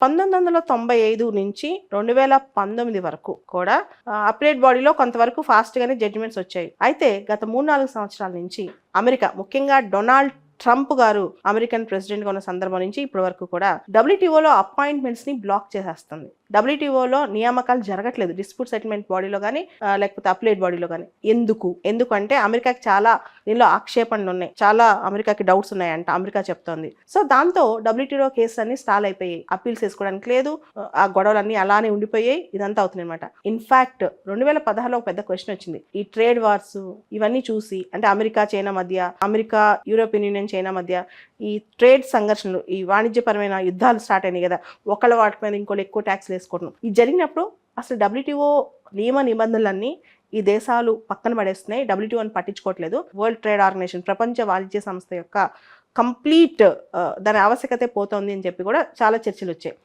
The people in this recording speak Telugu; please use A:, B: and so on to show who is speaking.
A: 1995 నుంచి 2019 వరకు కూడా అప్లేట్ బాడీలో కొంతవరకు ఫాస్ట్గానే జడ్జిమెంట్స్ వచ్చాయి. అయితే గత 3-4 సంవత్సరాల నుంచి అమెరికా, ముఖ్యంగా డొనాల్డ్ ట్రంప్ గారు అమెరికన్ ప్రెసిడెంట్ గా ఉన్న సందర్భం నుంచి ఇప్పటి వరకు కూడా WTOలో అపాయింట్మెంట్స్ ని బ్లాక్ చేసేస్తుంది. WTOలో నియామకాలు జరగట్లేదు, డిస్ప్యూట్ సెటిల్మెంట్ బాడీలో కానీ లేకపోతే అప్లేట్ బాడీలో కానీ. ఎందుకంటే అమెరికాకి చాలా దీనిలో ఆక్షేపణలు ఉన్నాయి, చాలా అమెరికాకి డౌట్స్ ఉన్నాయంట అమెరికా చెప్తోంది. సో దాంతో WTO కేసులు అన్ని స్టాల్ అయిపోయాయి, అప్పీల్స్ చేసుకోవడానికి లేదు, ఆ గొడవలన్నీ అలానే ఉండిపోయాయి, ఇదంతా అవుతుంది అనమాట. ఇన్ఫాక్ట్ 2016లో ఒక పెద్ద క్వశ్చన్ వచ్చింది. ఈ ట్రేడ్ వార్స్ ఇవన్నీ చూసి, అంటే అమెరికా చైనా మధ్య, అమెరికా యూరోపియన్ యూనియన్ చైనా మధ్య ఈ ట్రేడ్ సంఘర్షణలు, ఈ వాణిజ్యపరమైన యుద్ధాలు స్టార్ట్ అయినాయి కదా, ఒకళ్ళ వాటి మీద ఇంకోళ్ళు ఎక్కువ ట్యాక్స్ వేసుకోవడం, ఇది జరిగినప్పుడు అసలు WTO నియమ నిబంధనలన్నీ ఈ దేశాలు పక్కన పడేస్తున్నాయి, WTO అని పట్టించుకోవట్లేదు. వరల్డ్ ట్రేడ్ ఆర్గనైజేషన్, ప్రపంచ వాణిజ్య సంస్థ యొక్క కంప్లీట్ దాని ఆవశ్యకతే పోతోంది అని చెప్పి కూడా చాలా చర్చలు వచ్చాయి.